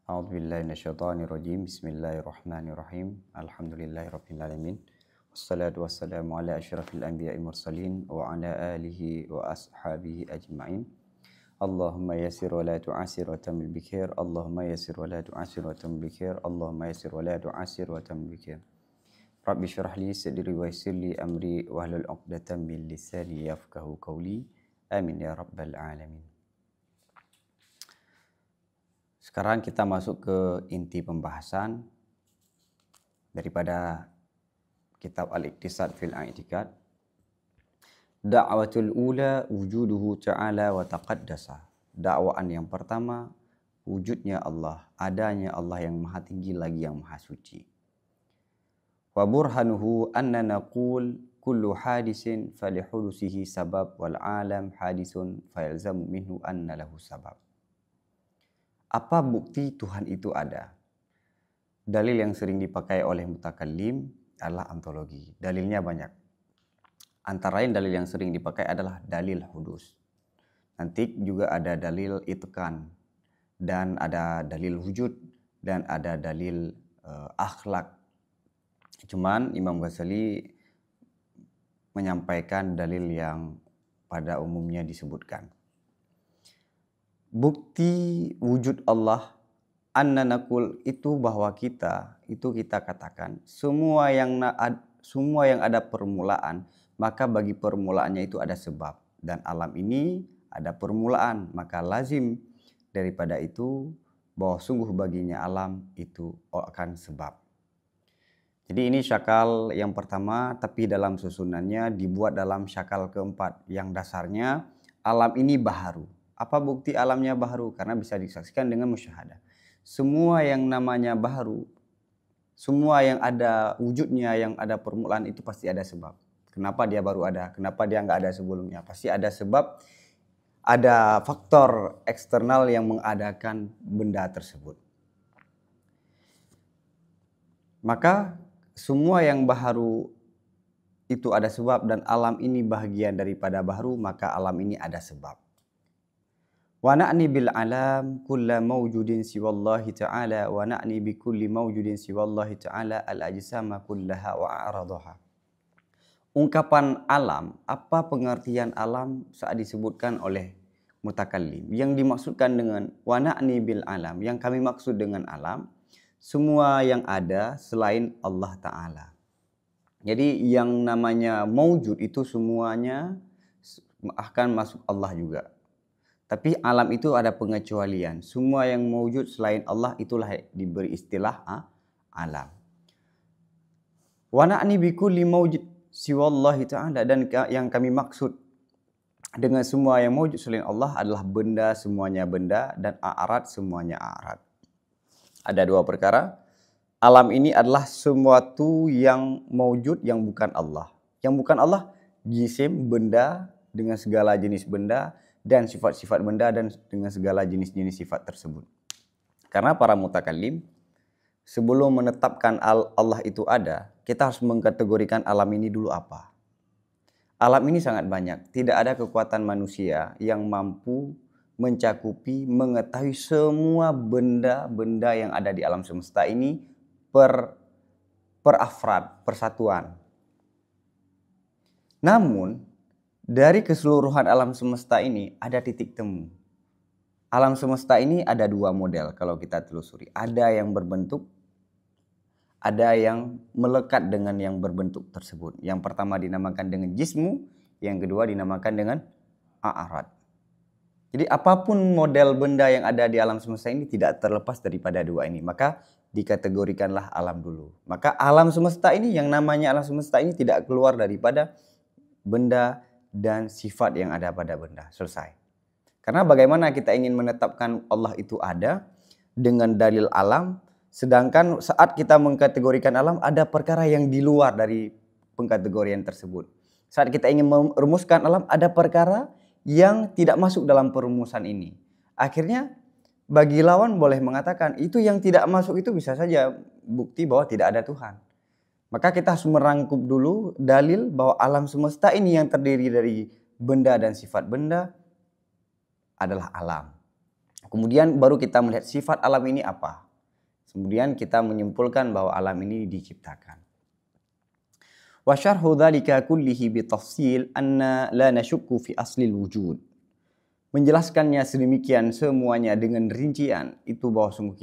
A'udzubillahi minasyaitonirrajim. Bismillahirrahmanirrahim. Alhamdulillahirabbil alamin. Wassalatu wassalamu ala asyrafil anbiya'i mursalin wa ala alihi wa ashabihi ajma'in. Allahumma yassir wa la tu'assir wa tammil bikhair. Allahumma yassir wa la tu'assir wa tammil bikhair. Allahumma yassir wa la tu'assir wa tammil bikhair. Rabbi shrah li sadri wa yassir li amri wa hlul 'uqdatam min lisani yafqahu qawli. Amin ya rabbal alamin. Sekarang kita masuk ke inti pembahasan daripada kitab Al-Iqtisad fil I'tiqad. Da'watul ula wujuduhu ta'ala wa taqaddasa. Dakwaan yang pertama, wujudnya Allah, adanya Allah yang maha tinggi lagi yang maha suci. Wa burhanuhu anna naqul kullu hadisin falihudusihi sabab wal alam hadisun fayalzamu minhu anna lahu sabab. Apa bukti Tuhan itu ada? Dalil yang sering dipakai oleh mutakallim adalah ontologi. Dalilnya banyak. Antara lain dalil yang sering dipakai adalah dalil hudus. Nanti juga ada dalil itqan, dan ada dalil wujud, dan ada dalil akhlak. Cuman Imam Ghazali menyampaikan dalil yang pada umumnya disebutkan. Bukti wujud Allah anna naqul itu bahwa kita katakan semua yang ada permulaan, maka bagi permulaannya itu ada sebab, dan alam ini ada permulaan, maka lazim daripada itu bahwa sungguh baginya alam itu akan sebab. Jadi ini syakal yang pertama, tapi dalam susunannya dibuat dalam syakal keempat yang dasarnya alam ini baharu. Apa bukti alamnya baharu? Karena bisa disaksikan dengan musyahadah. Semua yang namanya baharu, semua yang ada wujudnya, yang ada permulaan itu pasti ada sebab. Kenapa dia baru ada? Kenapa dia nggak ada sebelumnya? Pasti ada sebab, ada faktor eksternal yang mengadakan benda tersebut. Maka semua yang baharu itu ada sebab, dan alam ini bahagian daripada baharu, maka alam ini ada sebab. Wa na'ni bil alam kulla mawjudin siwallahi ta'ala wa na'ni bi kulli mawjudin siwallahi ta'ala al ajsama kullaha wa a'radaha. Ungkapan alam, apa pengertian alam saat disebutkan oleh mutakallim? Yang dimaksudkan dengan wa na'ni bil alam, yang kami maksud dengan alam, semua yang ada selain Allah Ta'ala. Jadi yang namanya mawjud itu semuanya akan masuk Allah juga. Tapi alam itu ada pengecualian. Semua yang mewujud selain Allah itulah diberi istilah alam. Wa na'ni bi kulli mawjud siwallahi ta'ala, dan yang kami maksud dengan semua yang mewujud selain Allah adalah benda, semuanya benda, dan a'rad, semuanya a'rad. Ada dua perkara. Alam ini adalah sesuatu yang mewujud yang bukan Allah. Yang bukan Allah, jisim, benda dengan segala jenis benda, dan sifat-sifat benda dan dengan segala jenis-jenis sifat tersebut. Karena para mutakallim sebelum menetapkan Allah itu ada, kita harus mengkategorikan alam ini dulu apa. Alam ini sangat banyak. Tidak ada kekuatan manusia yang mampu mencakupi, mengetahui semua benda-benda yang ada di alam semesta ini per afrad, persatuan. Namun dari keseluruhan alam semesta ini ada titik temu. Alam semesta ini ada dua model kalau kita telusuri. Ada yang berbentuk, ada yang melekat dengan yang berbentuk tersebut. Yang pertama dinamakan dengan jismu, yang kedua dinamakan dengan a'rad. Jadi apapun model benda yang ada di alam semesta ini tidak terlepas daripada dua ini. Maka dikategorikanlah alam dulu. Maka alam semesta ini, yang namanya alam semesta ini tidak keluar daripada benda dan sifat yang ada pada benda. Selesai. Karena bagaimana kita ingin menetapkan Allah itu ada dengan dalil alam, sedangkan saat kita mengkategorikan alam ada perkara yang di luar dari pengkategorian tersebut. Saat kita ingin merumuskan alam ada perkara yang tidak masuk dalam perumusan ini. Akhirnya bagi lawan boleh mengatakan itu yang tidak masuk itu bisa saja bukti bahwa tidak ada Tuhan. Maka kita harus merangkup dulu dalil bahwa alam semesta ini yang terdiri dari benda dan sifat benda adalah alam. Kemudian baru kita melihat sifat alam ini apa. Kemudian kita menyimpulkan bahwa alam ini diciptakan. Wa syarhu dzalika kullihi bitafsil anna la nashukku fi aslil wujud. Menjelaskannya sedemikian semuanya dengan rincian itu bahwa sungguh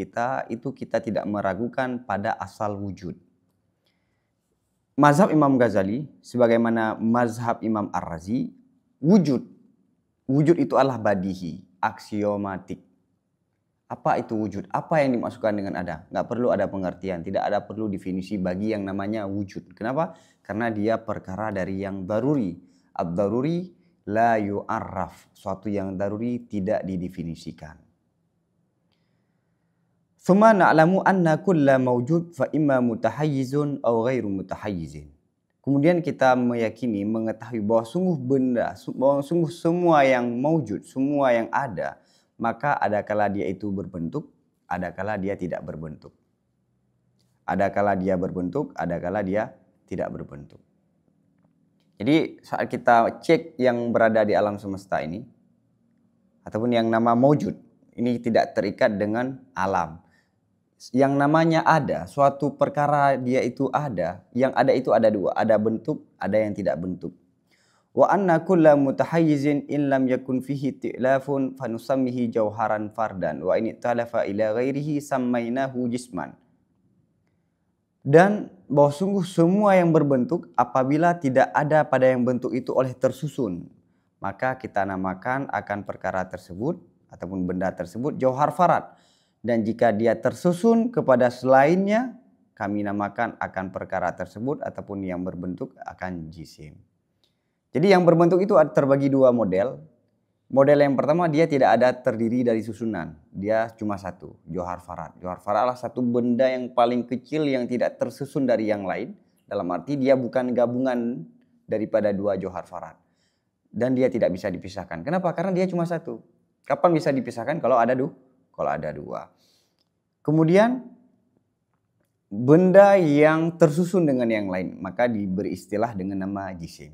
kita tidak meragukan pada asal wujud. Mazhab Imam Ghazali sebagaimana mazhab Imam Ar-Razi, wujud itu adalah badihi, aksiomatik. Apa itu wujud? Apa yang dimasukkan dengan ada? Nggak perlu ada pengertian, tidak ada perlu definisi bagi yang namanya wujud. Kenapa? Karena dia perkara dari yang daruri. Ad-daruri la yu'arraf. Suatu yang daruri tidak didefinisikan. Thumma na'lamu anna kulla mawjud fa imma mutahayyizun aw ghairu mutahayyizin. Kemudian kita meyakini, mengetahui bahwa sungguh semua yang mawjud, semua yang ada, maka adakala dia itu berbentuk, adakala dia tidak berbentuk. Adakala dia berbentuk, adakala dia tidak berbentuk. Jadi saat kita cek yang berada di alam semesta ini, ataupun yang nama mawjud, ini tidak terikat dengan alam. Yang namanya ada, suatu perkara dia itu ada, yang ada itu ada dua, ada bentuk, ada yang tidak bentuk. Wa anna kulla mutahayyizin in lam yakun fihi ti'lafun fanusammihi jauharan fardan wa in talafa ila ghairihi sammainahu jisman. Dan bahwa sungguh semua yang berbentuk apabila tidak ada pada yang bentuk itu oleh tersusun, maka kita namakan akan perkara tersebut ataupun benda tersebut jauhar farad. Dan jika dia tersusun kepada selainnya, kami namakan akan perkara tersebut ataupun yang berbentuk akan jisim. Jadi yang berbentuk itu terbagi dua model. Model yang pertama dia tidak ada terdiri dari susunan. Dia cuma satu, jauhar farad. Jauhar farad adalah satu benda yang paling kecil yang tidak tersusun dari yang lain. Dalam arti dia bukan gabungan daripada dua jauhar farad. Dan dia tidak bisa dipisahkan. Kenapa? Karena dia cuma satu. Kapan bisa dipisahkan? Kalau ada dua. Kemudian benda yang tersusun dengan yang lain maka diberi istilah dengan nama jisim.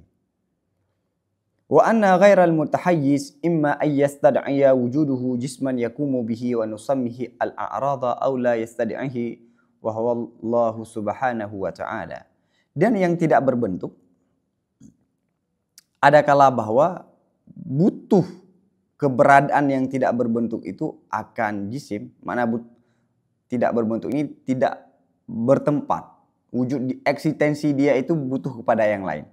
Wa anna ghairal mutahayyiz imma ay yastad'iya wujuduhu jisman yakumu bihi wa nusammihi al-a'rada aw la yastad'ihi wa huwa Allah subhanahu wa ta'ala. Dan yang tidak berbentuk adakala bahwa butuh keberadaan yang tidak berbentuk itu akan jisim, mana tidak berbentuk ini tidak bertempat. Wujud eksistensi dia itu butuh kepada yang lain.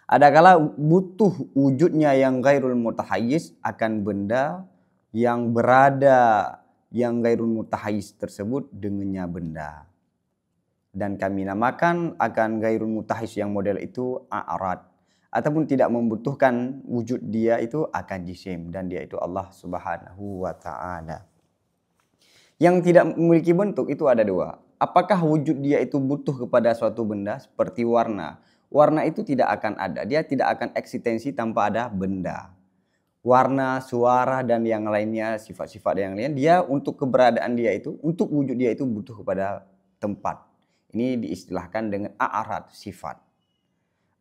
Adakala butuh wujudnya yang ghairul mutahayyiz akan benda yang berada yang ghairul mutahayyiz tersebut dengannya benda. Dan kami namakan akan ghairul mutahayyiz yang model itu a'rad. Ataupun tidak membutuhkan wujud dia itu akan jisim. Dan dia itu Allah subhanahu wa ta'ala. Yang tidak memiliki bentuk itu ada dua. Apakah wujud dia itu butuh kepada suatu benda seperti warna? Warna itu tidak akan ada. Dia tidak akan eksistensi tanpa ada benda. Warna, suara, dan yang lainnya, sifat-sifat yang lain. Dia untuk keberadaan dia itu, untuk wujud dia itu butuh kepada tempat. Ini diistilahkan dengan a'rad, sifat.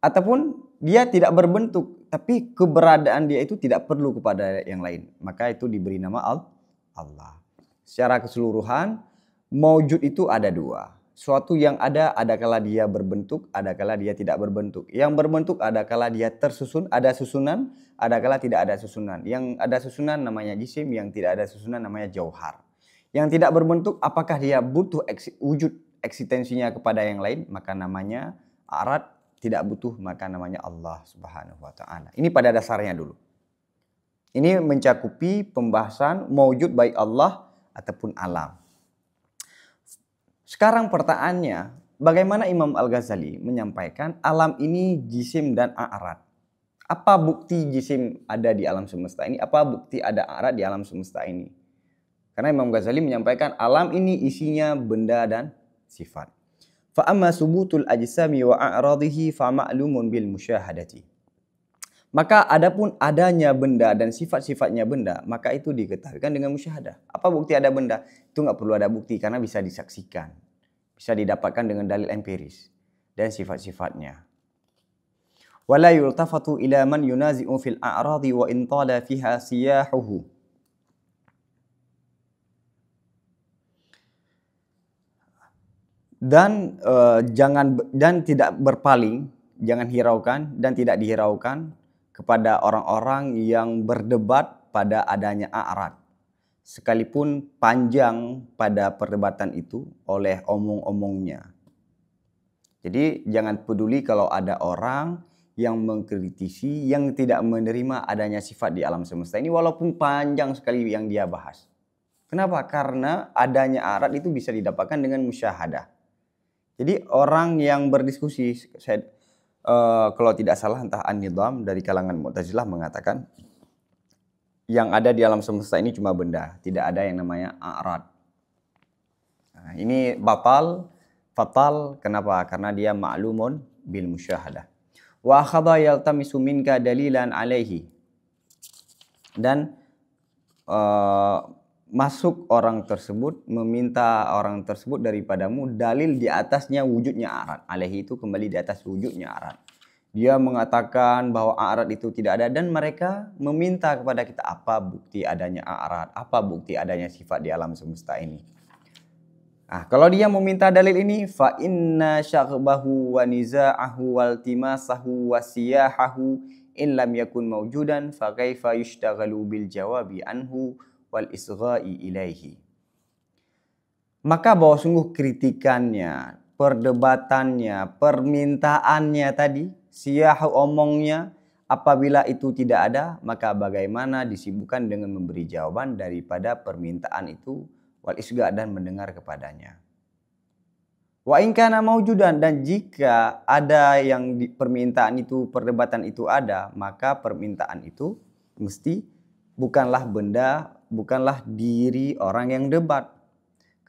Ataupun dia tidak berbentuk, tapi keberadaan dia itu tidak perlu kepada yang lain. Maka itu diberi nama Allah. Secara keseluruhan, maujud itu ada dua. Suatu yang adakala dia berbentuk, adakala dia tidak berbentuk. Yang berbentuk adakala dia tersusun, ada susunan, adakala tidak ada susunan. Yang ada susunan namanya jisim, yang tidak ada susunan namanya jauhar. Yang tidak berbentuk, apakah dia butuh wujud eksistensinya kepada yang lain, maka namanya a'rad. Tidak butuh, maka namanya Allah subhanahu wa ta'ala. Ini pada dasarnya dulu. Ini mencakupi pembahasan maujud baik Allah ataupun alam. Sekarang pertanyaannya, bagaimana Imam Al-Ghazali menyampaikan alam ini jisim dan a'rad? Apa bukti jisim ada di alam semesta ini? Apa bukti ada a'rad di alam semesta ini? Karena Imam Ghazali menyampaikan alam ini isinya benda dan sifat. Fa amma subutul ajsami wa a'radihi fa ma'lumun bil musyahadati. Maka adapun adanya benda dan sifat-sifatnya benda, maka itu diketahuikan dengan musyahadah. Apa bukti ada benda? Itu nggak perlu ada bukti karena bisa disaksikan. Bisa didapatkan dengan dalil empiris dan sifat-sifatnya. Wala yultafatu ila man yunazi'u fil a'radi wa in tala fiha siyahuhu. dan tidak berpaling, jangan hiraukan dan tidak dihiraukan kepada orang-orang yang berdebat pada adanya a'rad. Sekalipun panjang pada perdebatan itu oleh omong-omongnya. Jadi jangan peduli kalau ada orang yang mengkritisi, yang tidak menerima adanya sifat di alam semesta ini walaupun panjang sekali yang dia bahas. Kenapa? Karena adanya a'rad itu bisa didapatkan dengan musyahadah. Jadi orang yang berdiskusi, kalau tidak salah entah An-Nidham dari kalangan Mu'tazilah mengatakan yang ada di alam semesta ini cuma benda, tidak ada yang namanya a'rad. Nah, ini fatal, kenapa? Karena dia ma'lumun bil musyahadah. Wa akhadha yaltamisu minka dalilan alaihi. Dan masuk orang tersebut, meminta orang tersebut daripadamu dalil di atasnya wujudnya a'rad. Alaihi itu kembali di atas wujudnya a'rad. Dia mengatakan bahwa a'rad itu tidak ada dan mereka meminta kepada kita apa bukti adanya a'rad, apa bukti adanya sifat di alam semesta ini. Nah, kalau dia meminta dalil ini, fa inna syaghbahu wa niza'ahu wal timasahu wa siyahahu in lam yakun mawjudan fa kaifa yushtaghalu bil jawabi anhu wal isgha'i ilaihi. Maka bahwa sungguh kritikannya, perdebatannya, permintaannya tadi, siyahu omongnya, apabila itu tidak ada, maka bagaimana disibukkan dengan memberi jawaban daripada permintaan itu, wal isga' dan mendengar kepadanya. Wa in kana maujudan, dan jika ada yang permintaan itu, perdebatan itu ada, maka permintaan itu mesti bukanlah benda, bukanlah diri orang yang debat.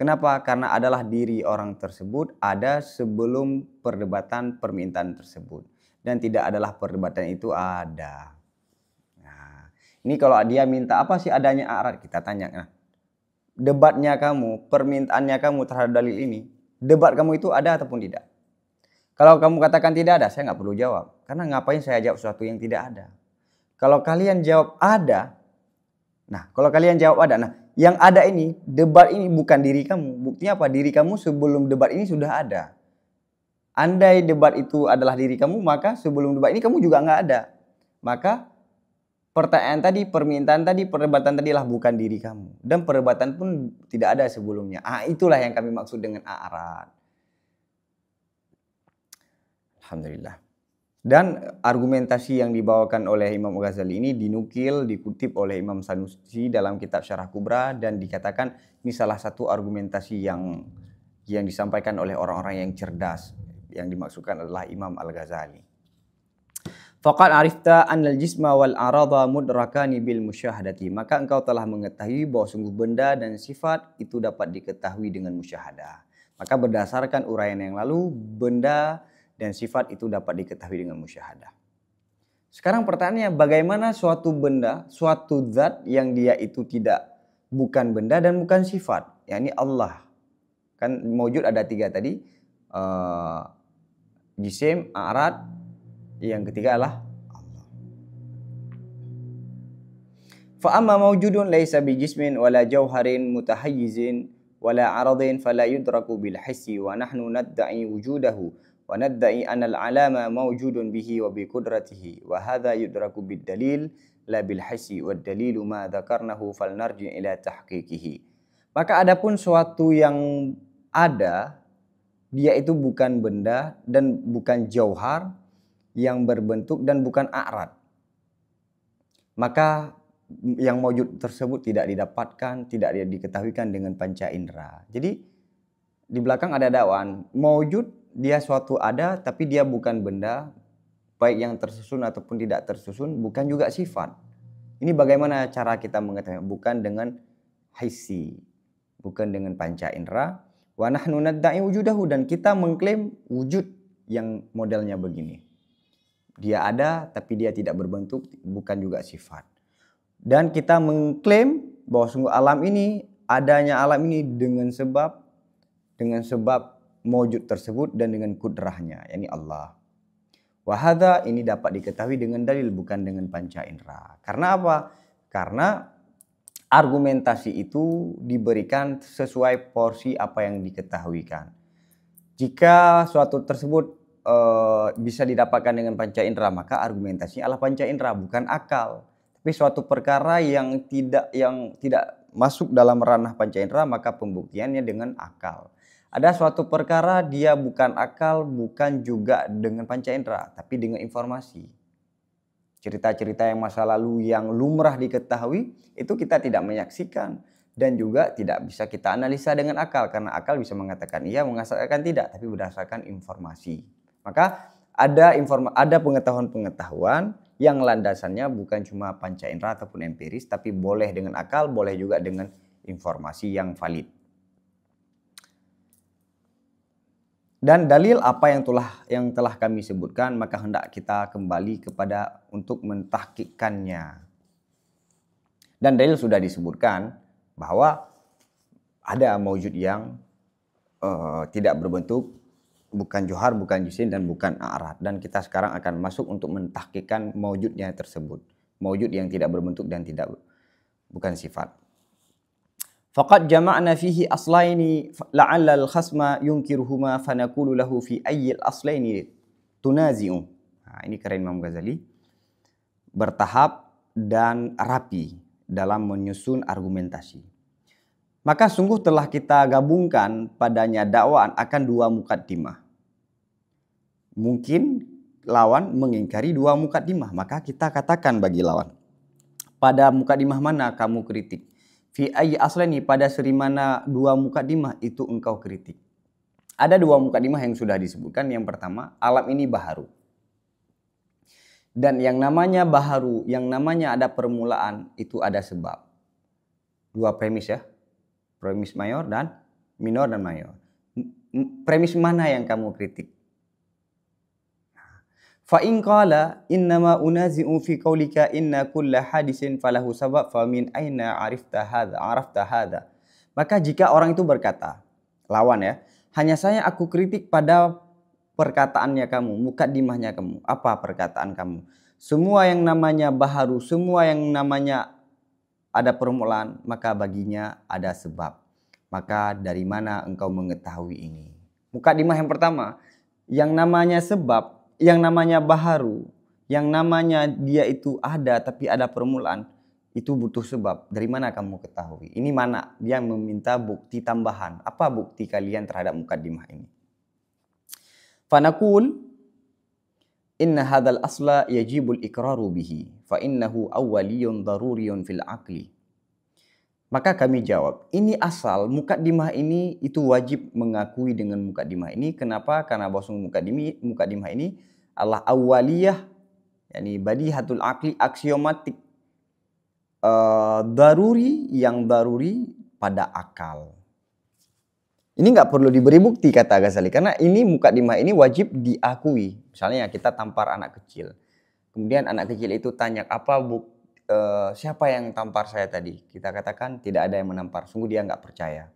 Kenapa? Karena adalah diri orang tersebut ada sebelum perdebatan permintaan tersebut. Dan tidak adalah perdebatan itu ada. Nah, ini kalau dia minta apa sih adanya a'rad, kita tanya. Nah, debatnya kamu, permintaannya kamu terhadap dalil ini, debat kamu itu ada ataupun tidak? Kalau kamu katakan tidak ada, saya nggak perlu jawab. Karena ngapain saya jawab sesuatu yang tidak ada? Kalau kalian jawab ada, nah yang ada ini, debat ini bukan diri kamu. Buktinya apa? Diri kamu sebelum debat ini sudah ada. Andai debat itu adalah diri kamu, maka sebelum debat ini kamu juga nggak ada. Maka pertanyaan tadi, permintaan tadi, perdebatan tadi lah bukan diri kamu. Dan perdebatan pun tidak ada sebelumnya. Itulah yang kami maksud dengan a'rad. Alhamdulillah. Dan argumentasi yang dibawakan oleh Imam Ghazali ini dikutip oleh Imam Sanusi dalam kitab Syarah Kubra, dan dikatakan ini salah satu argumentasi yang disampaikan oleh orang-orang yang cerdas. Yang dimaksudkan adalah Imam Al-Ghazali. Faqad arifta annal jisma wal arada mudrakani bil musyahadati. Maka engkau telah mengetahui bahwa sungguh benda dan sifat itu dapat diketahui dengan musyahadah. Maka berdasarkan uraian yang lalu, benda dan sifat itu dapat diketahui dengan musyahadah. Sekarang pertanyaannya, bagaimana suatu benda, suatu zat yang dia itu bukan benda dan bukan sifat, yakni Allah. Kan mawjud ada 3 tadi, jisim, a'rad, yang ketiga adalah Allah. Fa amma mawjudun laisa bi jismin wala jauharin mutahayyizin wala aradin fala yudraku bil hissi wa nahnu nadda'i wujudahu wa nadda'i anna al-alama mawjudun bihi wa bi qudratihi wa hadha yudraku bid dalil la bil hissi wad dalilu ma dzakarnahu falnarji ila tahqiqihi. Maka adapun suatu yang ada, dia itu bukan benda dan bukan jauhar yang berbentuk dan bukan a'rad. Maka yang mawjud tersebut tidak didapatkan, tidak diketahuikan dengan panca indera. Jadi di belakang ada dakwaan, mawjud dia suatu ada tapi dia bukan benda, baik yang tersusun ataupun tidak tersusun, bukan juga sifat. Ini bagaimana cara kita mengetahui? Bukan dengan hissi, bukan dengan panca indera. Wa nahnu nadda'i wujudahu, dan kita mengklaim wujud yang modelnya begini. Dia ada tapi dia tidak berbentuk, bukan juga sifat. Dan kita mengklaim bahwa sungguh alam ini, adanya alam ini dengan sebab mawjud tersebut dan dengan kudrahnya, yakni Allah. Wa hadza, ini dapat diketahui dengan dalil bukan dengan panca indera. Karena apa? Karena argumentasi itu diberikan sesuai porsi apa yang diketahuikan. Jika suatu tersebut bisa didapatkan dengan panca indera, maka argumentasinya adalah panca indera, bukan akal. Tapi suatu perkara yang tidak masuk dalam ranah panca indera, maka pembuktiannya dengan akal. Ada suatu perkara dia bukan akal, bukan juga dengan panca indera, tapi dengan informasi. Cerita-cerita yang masa lalu yang lumrah diketahui, itu kita tidak menyaksikan. Dan juga tidak bisa kita analisa dengan akal, karena akal bisa mengatakan iya, mengatakan tidak, tapi berdasarkan informasi. Maka ada pengetahuan-pengetahuan yang landasannya bukan cuma panca indera ataupun empiris, tapi boleh dengan akal, boleh juga dengan informasi yang valid. Dan dalil apa yang telah kami sebutkan, maka hendak kita kembali kepada untuk mentahqiqkannya. Dan dalil sudah disebutkan bahwa ada maujud yang tidak berbentuk, bukan johar, bukan jisim, dan bukan a'rad. Dan kita sekarang akan masuk untuk mentahqiqkan maujudnya tersebut. Maujud yang tidak berbentuk dan bukan sifat. Faqad jama'na fihi aslaini la'alla al-khasma yunkiruhuma fanaqulu lahu fi ayyil aslaini tunazi'u. Nah, ini keren Imam Ghazali. Bertahap dan rapi dalam menyusun argumentasi. Maka sungguh telah kita gabungkan padanya dakwaan akan dua mukaddimah. Mungkin lawan mengingkari dua mukaddimah, maka kita katakan bagi lawan, pada mukaddimah mana kamu kritik? Fi ayyi aslani, pada seri mana dua mukaddimah itu engkau kritik? Ada dua mukaddimah yang sudah disebutkan. Yang pertama, alam ini baharu. Dan yang namanya baharu, yang namanya ada permulaan, itu ada sebab. Dua premis ya. Premis mayor dan minor dan mayor. Premis mana yang kamu kritik? Fa in qala innama unazi'u fi qaulika inna kulla hadisin falahu sabab fa min aina arafta hadha. Maka jika orang itu berkata, lawan ya, hanya saya aku kritik pada perkataannya kamu, mukaddimahnya kamu. Apa perkataan kamu? Semua yang namanya baharu, semua yang namanya ada permulaan, maka baginya ada sebab. Maka dari mana engkau mengetahui ini? Mukaddimah yang pertama, yang namanya sebab, yang namanya baharu, yang namanya dia itu ada tapi ada permulaan, itu butuh sebab. Dari mana kamu ketahui? Ini mana? Dia meminta bukti tambahan. Apa bukti kalian terhadap mukaddimah ini? Fanaqul inna hadzal asla yajibul iqraru bihi fa innahu awwaliyun daruriyun fil aqli. Maka kami jawab, ini asal mukaddimah ini itu wajib mengakui dengan mukaddimah ini. Kenapa? Karena bahwa mukaddimah ini adalah awwaliyah, yakni badihatul aqli, aksiomatik, daruri, yang daruri pada akal. Ini nggak perlu diberi bukti, kata Ghazali, karena ini mukaddimah ini wajib diakui. Misalnya kita tampar anak kecil, kemudian anak kecil itu tanya, siapa yang tampar saya tadi? Kita katakan tidak ada yang menampar. Sungguh dia nggak percaya.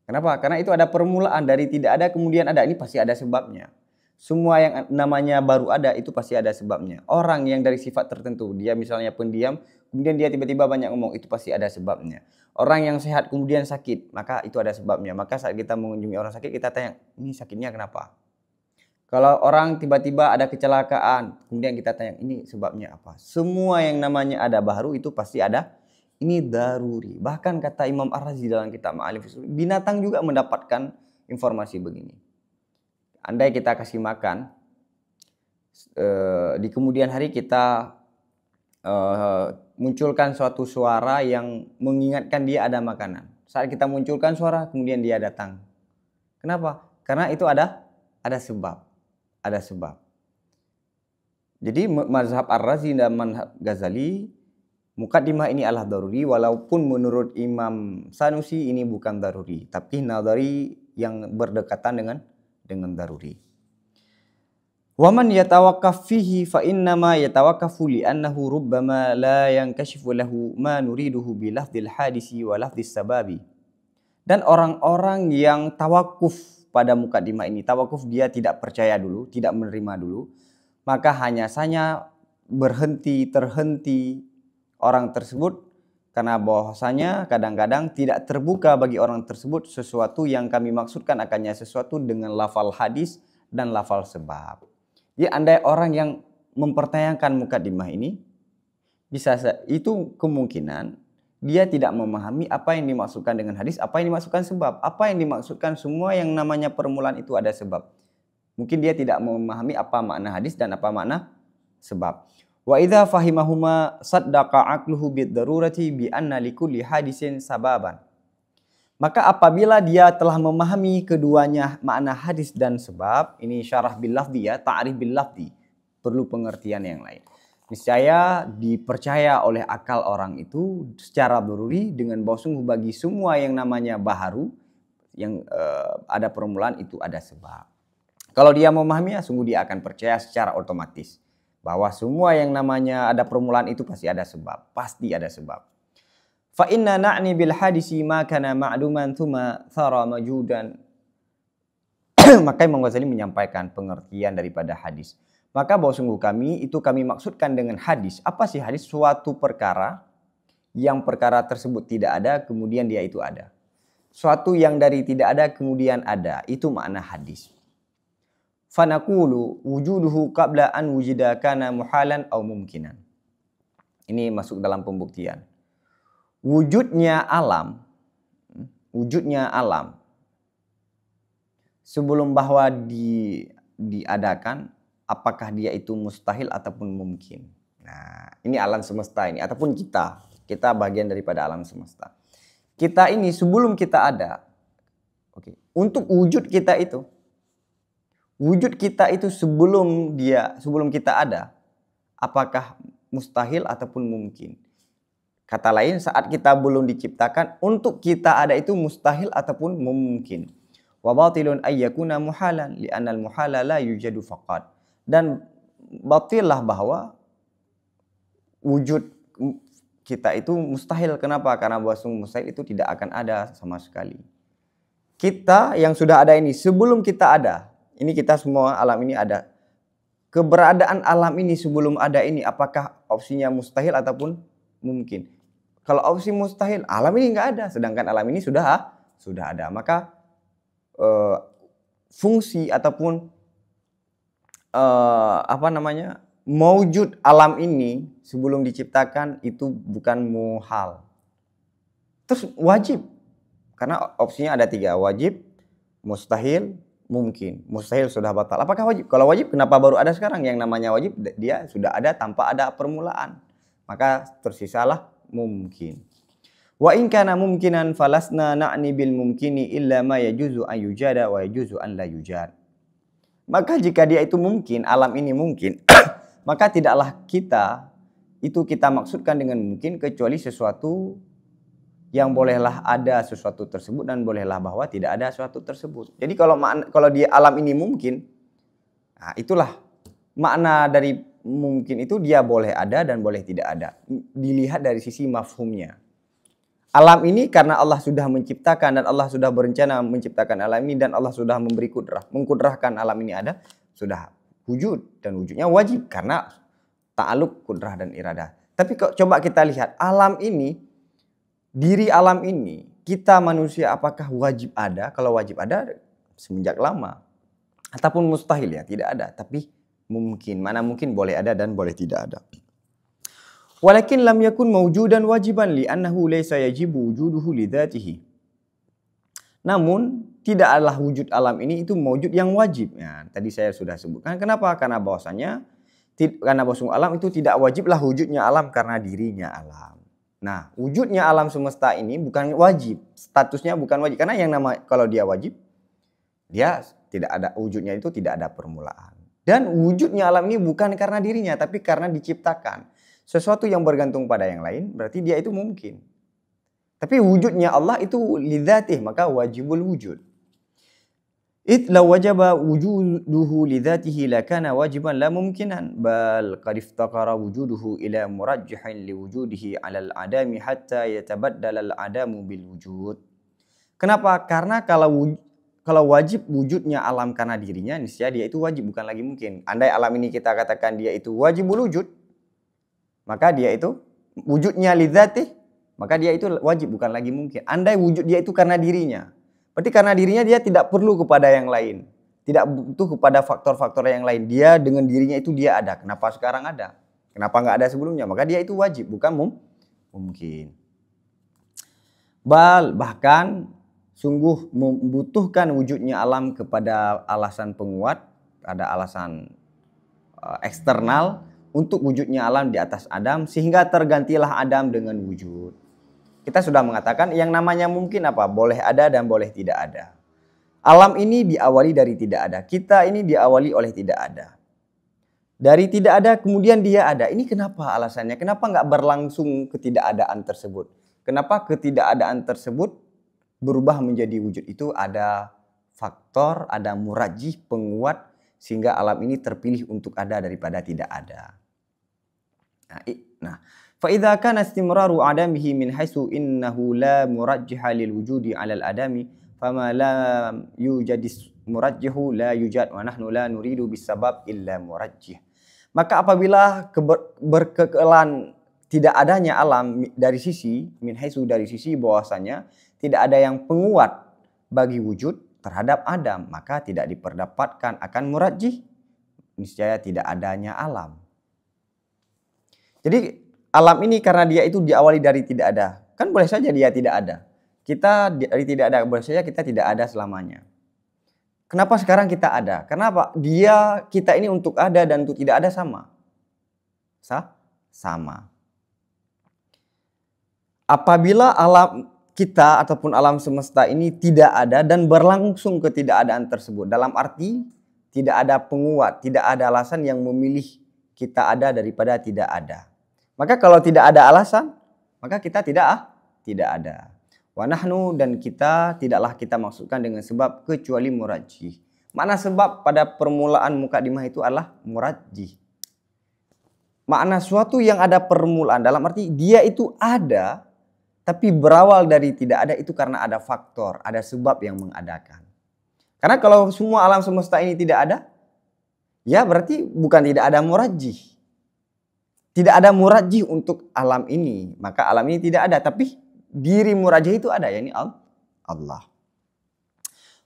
Kenapa? Karena itu ada permulaan, dari tidak ada kemudian ada, ini pasti ada sebabnya. Semua yang namanya baru ada itu pasti ada sebabnya. Orang yang dari sifat tertentu, dia misalnya pendiam, kemudian dia tiba-tiba banyak ngomong, itu pasti ada sebabnya. Orang yang sehat kemudian sakit, maka itu ada sebabnya. Maka saat kita mengunjungi orang sakit, kita tanya, ini sakitnya kenapa? Kalau orang tiba-tiba ada kecelakaan, kemudian kita tanya, ini sebabnya apa? Semua yang namanya ada baharu itu pasti ada, ini daruri. Bahkan kata Imam Ar-Razi dalam kitab Ma'arif, binatang juga mendapatkan informasi begini. Andai kita kasih makan, di kemudian hari kita munculkan suatu suara yang mengingatkan dia ada makanan. Saat kita munculkan suara, kemudian dia datang. Kenapa? Karena itu ada sebab. Ada sebab. Jadi mazhab Ar-Razi dan mazhab Ghazali, mukaddimah ini adalah daruri, walaupun menurut Imam Sanusi ini bukan daruri, tapi nadari yang berdekatan dengan daruri. Waman yatawaqqaf fihi fa innama yatawaqqafu li annahu rubbama la yankashifu lahu ma nuriduhu bi lafdhil hadisi wa lafdhis sababi. Dan orang-orang yang tawakuf pada mukaddimah ini, tawakuf dia tidak percaya dulu, tidak menerima dulu, maka hanya saja terhenti orang tersebut Karena bahwasanya kadang-kadang tidak terbuka bagi orang tersebut sesuatu yang kami maksudkan akannya sesuatu dengan lafal hadis dan lafal sebab. Jadi andai orang yang mempertanyakan mukaddimah ini, bisa itu kemungkinan dia tidak memahami apa yang dimaksudkan dengan hadis, apa yang dimaksudkan sebab, apa yang dimaksudkan semua yang namanya permulaan itu ada sebab. Mungkin dia tidak memahami apa makna hadis dan apa makna sebab. Wa idza fahimahuma saddaqa aqluhu bid-darurati bi anna likulli hadisin sababan. Maka apabila dia telah memahami keduanya makna hadis dan sebab, ini syarah bil lafzi ya, ta'rif bil lafzi, perlu pengertian yang lain. Niscaya dipercaya oleh akal orang itu secara daruri dengan bahwa sungguh bagi semua yang namanya baharu yang ada permulaan itu ada sebab. Kalau dia memahaminya, sungguh dia akan percaya secara otomatis bahwa semua yang namanya ada permulaan itu pasti ada sebab, pasti ada sebab. Fa inna na'ni bil hadisi ma kana ma'luman thumma thara majudan. Maka Imam Ghazali menyampaikan pengertian daripada hadis. Maka bahwa sungguh kami maksudkan dengan hadis. Apa sih hadis? Suatu perkara yang perkara tersebut tidak ada kemudian dia itu ada. Suatu yang dari tidak ada kemudian ada, itu makna hadis. Fanaqulu wujuduhu qabla an wujida kana muhalan aw mumkinan. Ini masuk dalam pembuktian. Wujudnya alam sebelum bahwa diadakan, apakah dia itu mustahil ataupun mungkin. Nah, ini alam semesta ini ataupun kita bagian daripada alam semesta. Kita ini sebelum kita ada, untuk wujud kita itu sebelum kita ada, apakah mustahil ataupun mungkin. Kata lain, saat kita belum diciptakan, untuk kita ada itu mustahil ataupun mungkin. Wa batilun ayyakuna muhalan li'anna al-muhala la yujadu faqat. Dan batillah bahwa wujud kita itu mustahil. Kenapa? Karena bahwa mustahil itu tidak akan ada sama sekali. Kita yang sudah ada ini, sebelum kita ada, ini kita semua alam ini ada. Keberadaan alam ini sebelum ada ini, apakah opsinya mustahil ataupun mungkin? Kalau opsi mustahil, alam ini nggak ada. Sedangkan alam ini sudah ada. Maka fungsi ataupun maujud alam ini sebelum diciptakan itu bukan muhal. Terus wajib. Karena opsinya ada 3. Wajib, mustahil, mungkin. Mustahil sudah batal. Apakah wajib? Kalau wajib kenapa baru ada sekarang? Yang namanya wajib dia sudah ada tanpa ada permulaan. Maka tersisalah mungkin. Wa in kana mumkinan falasna na'ni bil mumkini illa ma yajuzu an yujada wa yajuzu an la yujad. Maka jika dia itu mungkin, alam ini mungkin, maka tidaklah kita maksudkan dengan mungkin kecuali sesuatu yang bolehlah ada sesuatu tersebut dan bolehlah bahwa tidak ada sesuatu tersebut. Jadi kalau dia alam ini mungkin, nah itulah makna dari mungkin itu, dia boleh ada dan boleh tidak ada. Dilihat dari sisi mafhumnya. Alam ini karena Allah sudah menciptakan dan Allah sudah berencana menciptakan alam ini dan Allah sudah memberi mengkudrahkan alam ini ada, sudah wujud dan wujudnya wajib karena ta'aluk kudrah dan iradah. Tapi coba kita lihat alam ini, diri alam ini, kita manusia apakah wajib ada? Kalau wajib ada semenjak lama. Ataupun mustahil ya, tidak ada. Tapi mungkin, mana mungkin boleh ada dan boleh tidak ada. Walakin lam yakun mawjudan wajiban li'annahu laysa yajibu wujuduhu li dzatihi. Namun tidaklah wujud alam ini itu mewujud yang wajib. Ya, tadi saya sudah sebutkan. Kenapa? Karena bahwasanya alam itu tidak wajiblah wujudnya alam karena dirinya alam. Nah, wujudnya alam semesta ini bukan wajib, statusnya bukan wajib. Karena kalau dia wajib, dia tidak ada wujudnya itu tidak ada permulaan. Dan wujudnya alam ini bukan karena dirinya, tapi karena diciptakan. Sesuatu yang bergantung pada yang lain, berarti dia itu mungkin. Tapi wujudnya Allah itu lidzatih, maka wajibul wujud. Law wajaba wujuduhu lidzatihi lakana wajiban la mumkinan bal qad iftaqara wujuduhu ila murajjihin liwujudihi 'ala al-'adami hatta yatabaddala al-'adamu bil wujud. Kenapa? Karena kalau wajib wujudnya alam karena dirinya, niscaya dia itu wajib bukan lagi mungkin. Andai alam ini kita katakan dia itu wajibul wujud, maka dia itu wujudnya lidzatih, maka dia itu wajib, bukan lagi mungkin. Andai wujud dia itu karena dirinya, berarti karena dirinya dia tidak perlu kepada yang lain, tidak butuh kepada faktor-faktor yang lain. Dia dengan dirinya itu dia ada. Kenapa sekarang ada? Kenapa nggak ada sebelumnya? Maka dia itu wajib, bukan mungkin. Bahkan sungguh membutuhkan wujudnya alam kepada alasan penguat, ada alasan eksternal untuk wujudnya alam di atas Adam, sehingga tergantilah Adam dengan wujud. Kita sudah mengatakan yang namanya mungkin apa? Boleh ada dan boleh tidak ada. Alam ini diawali dari tidak ada. Kita ini diawali oleh tidak ada. Dari tidak ada kemudian dia ada. Ini kenapa alasannya? Kenapa nggak berlangsung ketidakadaan tersebut? Kenapa ketidakadaan tersebut berubah menjadi wujud? Itu ada faktor, ada murajih, penguat, sehingga alam ini terpilih untuk ada daripada tidak ada. Nah, فإذا كان استمرار عدمه من حيث إنه لا مرجح للوجود على العدم فما لا يوجد مرجح لا يوجد ونحن لا نريد بالسبب إلا مرجح. Maka apabila berkekelan tidak adanya alam dari sisi min haitsu, dari sisi bahwasanya tidak ada yang penguat bagi wujud terhadap Adam, maka tidak diperdapatkan akan murajih, niscaya tidak adanya alam. Jadi alam ini karena dia itu diawali dari tidak ada. Kan boleh saja dia tidak ada. Kita dari tidak ada, boleh saja kita tidak ada selamanya. Kenapa sekarang kita ada? Kenapa? Kita ini untuk ada dan untuk tidak ada sama. Sama. Apabila alam kita ataupun alam semesta ini tidak ada dan berlangsung ketidakadaan tersebut, dalam arti tidak ada penguat, tidak ada alasan yang memilih kita ada daripada tidak ada. Maka kalau tidak ada alasan, maka kita tidak ada. Wa nahnu, dan kita tidaklah kita maksudkan dengan sebab kecuali murajih. Makna sebab pada permulaan mukadimah itu adalah murajih. Makna suatu yang ada permulaan dalam arti dia itu ada tapi berawal dari tidak ada, itu karena ada faktor, ada sebab yang mengadakan. Karena kalau semua alam semesta ini tidak ada, ya berarti bukan tidak ada murajih. Tidak ada murajih untuk alam ini, maka alam ini tidak ada, tapi diri murajih itu ada, yakni Allah.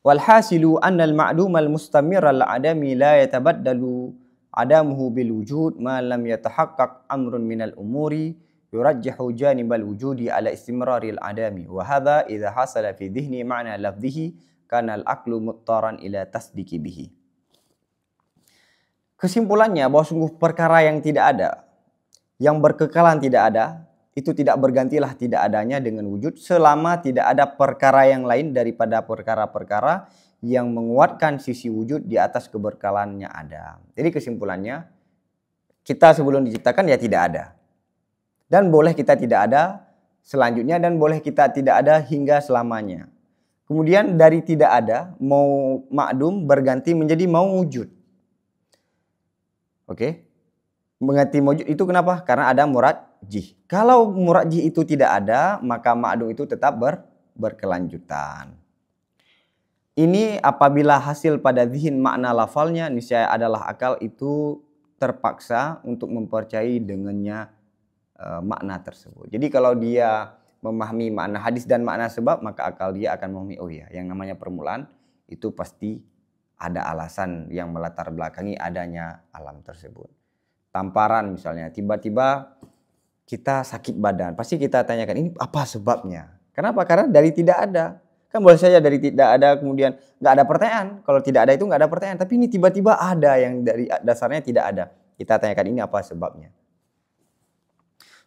Walhasilu anna al-ma'dum al-mustamir al-adami la yatabaddalu adamuhu bil wujud ma lam yatahaqqaq amrun minal umuri yurajjihu janibal wujudi ala istimrari al-adami wa hadha idha hasala fi dhihni ma'na lafdhihi kana al-aqlu muttaran ila tasdiki bihi. Kesimpulannya bahwa sungguh perkara yang tidak ada, yang berkekalan tidak ada, itu tidak bergantilah tidak adanya dengan wujud selama tidak ada perkara yang lain daripada perkara-perkara yang menguatkan sisi wujud di atas keberkalannya ada. Jadi kesimpulannya, kita sebelum diciptakan ya tidak ada. Dan boleh kita tidak ada selanjutnya, dan boleh kita tidak ada hingga selamanya. Kemudian dari tidak ada, mau ma'dum berganti menjadi mau wujud. Oke? Mengganti wujud itu kenapa? Karena ada murajih. Kalau murajih itu tidak ada, maka ma'dum itu tetap berkelanjutan. Ini apabila hasil pada zihin makna lafalnya, niscaya adalah akal itu terpaksa untuk mempercayai dengannya makna tersebut. Jadi kalau dia memahami makna hadis dan makna sebab, maka akal dia akan memahami, oh ya, yang namanya permulaan itu pasti ada alasan yang melatar belakangi adanya alam tersebut. Tamparan misalnya, tiba-tiba kita sakit badan, pasti kita tanyakan ini apa sebabnya? Kenapa? Karena dari tidak ada. Kan boleh saja dari tidak ada kemudian nggak ada pertanyaan. Kalau tidak ada itu nggak ada pertanyaan, tapi ini tiba-tiba ada yang dari dasarnya tidak ada. Kita tanyakan ini apa sebabnya?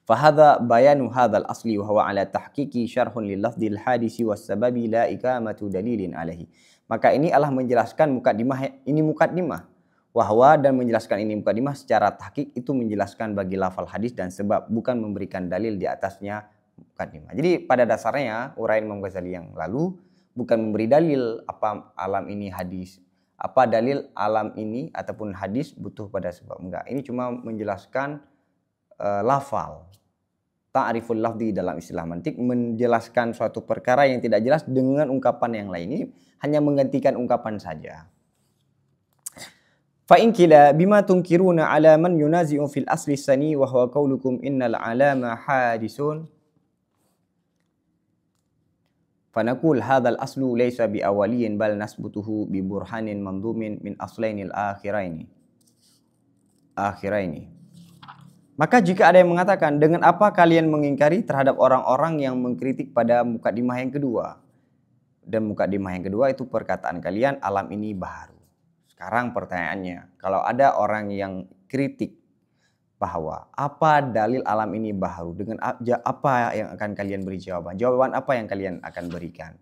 Fahadha bayanu hadzal asli wa huwa ala tahqiqi syarhun lil lafdhil hadisi was sababi la ikamatu dalilin alaihi. Maka ini adalah menjelaskan mukaddimah, ini mukaddimah. Wahwa, dan menjelaskan ini mukaddimah secara tahqiq itu menjelaskan bagi lafal hadis dan sebab, bukan memberikan dalil di atasnya mukaddimah. Jadi pada dasarnya uraian Imam Ghazali yang lalu bukan memberi dalil apa alam ini hadis, apa dalil alam ini ataupun hadis butuh pada sebab, enggak. Ini cuma menjelaskan lafal. Ta'riful lafzi dalam istilah mantik, menjelaskan suatu perkara yang tidak jelas dengan ungkapan yang lain. Ini hanya menggantikan ungkapan saja. Fa in kila bima tunkiruna ala man yunazi'u fil asli sani wa huwa qaulukum innal alama hadisun. Fanaqul hadzal aslu laysa bi awwaliyin bal nasbutuhu bi burhanin mandumin min aslainil akhiraini. Maka jika ada yang mengatakan, dengan apa kalian mengingkari terhadap orang-orang yang mengkritik pada mukadimah yang kedua? Dan mukadimah yang kedua itu perkataan kalian, alam ini baharu. Sekarang pertanyaannya, kalau ada orang yang kritik bahwa apa dalil alam ini baharu, dengan apa yang akan kalian beri jawaban? Jawaban apa yang kalian akan berikan?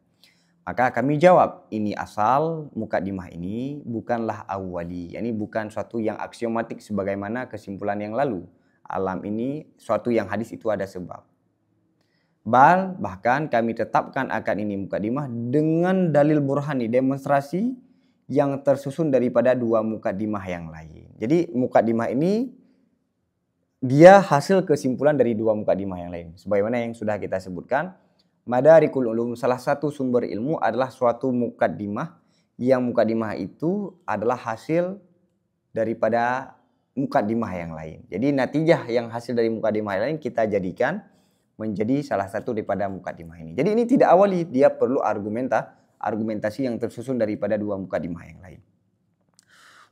Maka kami jawab, ini asal mukadimah ini bukanlah awwali, ini bukan suatu yang aksiomatik sebagaimana kesimpulan yang lalu. Alam ini suatu yang hadis itu ada sebab. Bahkan kami tetapkan akan ini mukadimah dengan dalil burhani, demonstrasi yang tersusun daripada dua mukadimah yang lain. Jadi mukadimah ini dia hasil kesimpulan dari dua mukadimah yang lain. Sebagaimana yang sudah kita sebutkan, Madarikul Ulum, salah satu sumber ilmu adalah suatu mukadimah yang mukadimah itu adalah hasil daripada mukadimah yang lain. Jadi natijah yang hasil dari mukadimah yang lain kita jadikan menjadi salah satu daripada mukadimah ini. Jadi ini tidak awali, dia perlu argumentasi yang tersusun daripada dua mukadimah yang lain.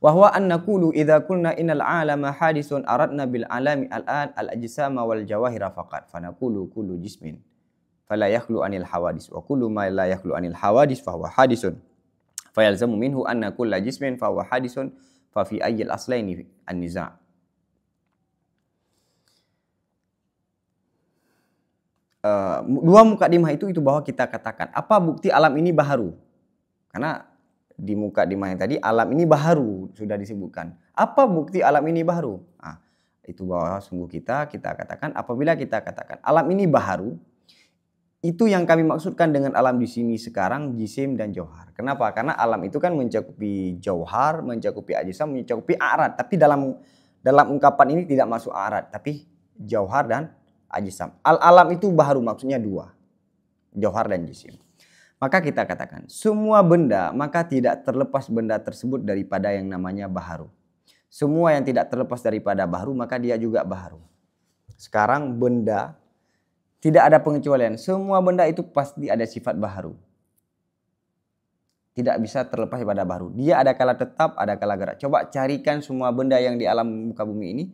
Wa huwa an naqulu idza qulna innal alama hadisun aradna bil alami al-an al-ajsama wal jawahira faqat fa naqulu kullu jismin fala yakhlu anil hawadis wa kullu ma la yakhlu anil hawadis fa huwa hadisun fa yalzamu minhu anna kulla jismin fa huwa hadisun fa fi ayyil aslaini an-niza'. Dua mukadimah itu bahwa kita katakan apa bukti alam ini baharu? Karena di mukadimah yang tadi alam ini baharu sudah disebutkan. Apa bukti alam ini baharu? Nah, itu bahwa sungguh kita katakan apabila kita katakan alam ini baharu, itu yang kami maksudkan dengan alam di sini sekarang jisim dan jauhar. Kenapa? Karena alam itu kan mencakupi jauhar, mencakupi ajsam, mencakupi a'rad. Tapi dalam ungkapan ini tidak masuk a'rad, tapi jauhar dan ajsam. Al-alam itu baharu, maksudnya dua, jauhar dan jisim. Maka kita katakan semua benda maka tidak terlepas benda tersebut daripada yang namanya baharu. Semua yang tidak terlepas daripada baharu maka dia juga baharu. Sekarang benda tidak ada pengecualian. Semua benda itu pasti ada sifat baharu. Tidak bisa terlepas pada baharu. Dia ada kala tetap, ada kala gerak. Coba carikan semua benda yang di alam muka bumi ini.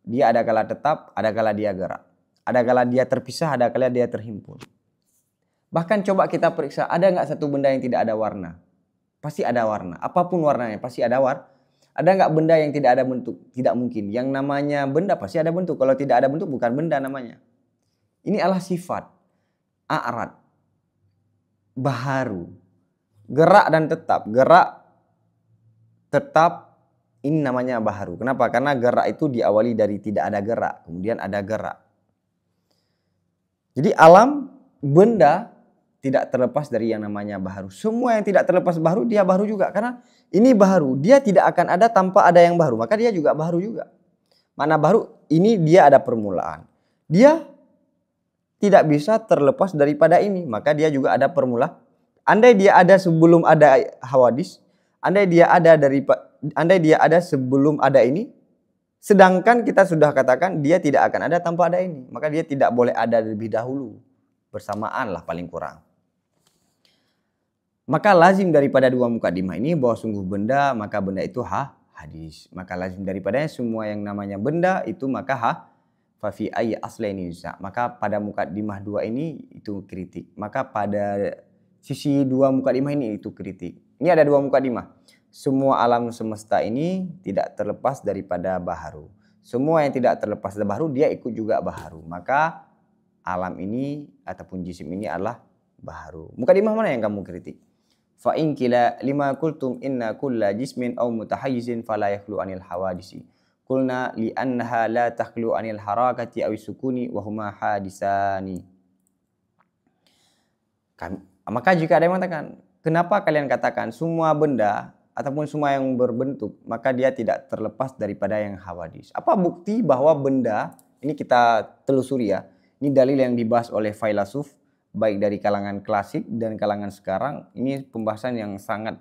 Dia ada kala tetap, ada kala dia gerak. Ada kala dia terpisah, ada kala dia terhimpun. Bahkan coba kita periksa, ada nggak satu benda yang tidak ada warna? Pasti ada warna. Apapun warnanya, pasti ada warna. Ada nggak benda yang tidak ada bentuk? Tidak mungkin. Yang namanya benda pasti ada bentuk. Kalau tidak ada bentuk bukan benda namanya. Ini adalah sifat, a'rad, baharu, gerak dan tetap. Gerak, tetap, ini namanya baharu. Kenapa? Karena gerak itu diawali dari tidak ada gerak, kemudian ada gerak. Jadi alam, benda tidak terlepas dari yang namanya baharu. Semua yang tidak terlepas baharu, dia baharu juga. Karena ini baharu, dia tidak akan ada tanpa ada yang baharu. Maka dia juga baharu juga. Mana baharu? Ini dia ada permulaan. Dia tidak bisa terlepas daripada ini. Maka dia juga ada permulaan. Andai dia ada sebelum ada hawadis, andai dia ada sebelum ada ini, sedangkan kita sudah katakan dia tidak akan ada tanpa ada ini. Maka dia tidak boleh ada lebih dahulu. Bersamaan lah paling kurang. Maka lazim daripada dua mukadimah ini bahwa sungguh benda, maka benda itu hadis. Maka lazim daripadanya semua yang namanya benda itu maka fafi ayyi aslaini yusa. Maka pada mukadimah dua ini itu kritik. Maka pada sisi dua mukadimah ini itu kritik. Ini ada dua mukadimah. Semua alam semesta ini tidak terlepas daripada baharu. Semua yang tidak terlepas dari baharu dia ikut juga baharu. Maka alam ini ataupun jisim ini adalah baharu. Mukadimah mana yang kamu kritik? Fa in kila lima qultum inna kulla jismin aw mutahayyizin fala yakhlu anil hawadisi. Qulna li annaha la takhlu anil harakati aw sukuni wa huma hadisani. Maka jika ada yang mengatakan, kenapa kalian katakan semua benda ataupun semua yang berbentuk maka dia tidak terlepas daripada yang hawadis? Apa bukti bahwa benda, ini kita telusuri ya. Ini dalil yang dibahas oleh filsuf baik dari kalangan klasik dan kalangan sekarang. Ini pembahasan yang sangat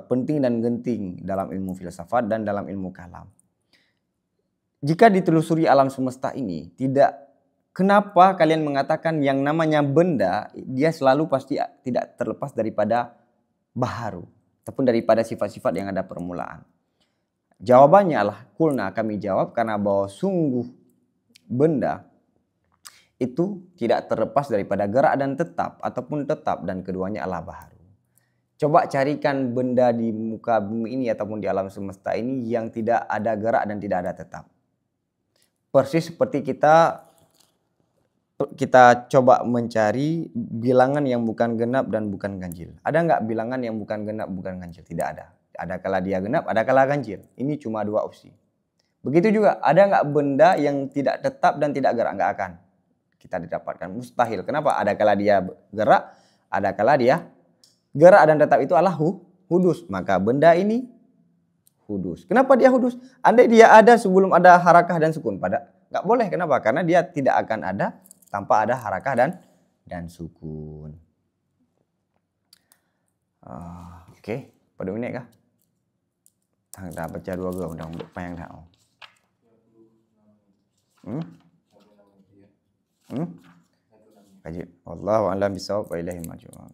penting dan genting dalam ilmu filsafat dan dalam ilmu kalam. Jika ditelusuri alam semesta ini tidak Kenapa kalian mengatakan yang namanya benda, dia selalu pasti tidak terlepas daripada baharu, ataupun daripada sifat-sifat yang ada permulaan? Jawabannya adalah kulna, kami jawab, karena bahwa sungguh benda itu tidak terlepas daripada gerak dan tetap, ataupun tetap, dan keduanya adalah baharu. Coba carikan benda di muka bumi ini ataupun di alam semesta ini yang tidak ada gerak dan tidak ada tetap. Persis seperti kita coba mencari bilangan yang bukan genap dan bukan ganjil. Ada nggak bilangan yang bukan genap, bukan ganjil? Tidak ada. Ada kala dia genap, ada kala ganjil. Ini cuma dua opsi. Begitu juga, ada nggak benda yang tidak tetap dan tidak gerak? Nggak akan kita didapatkan. Mustahil. Kenapa? Ada kala dia gerak, ada kala dia gerak, dan tetap itu adalah hudus. Maka benda ini hudus. Kenapa dia hudus? Andai dia ada sebelum ada harakah dan sukun, nggak boleh. Kenapa? Karena dia tidak akan ada tanpa ada harakah dan sukun. Oke. Pada menit kah? Dah baca dua gua undang panjang dah. Kaji. Wallahu a'lam bishawab wa ilaihi marji'un.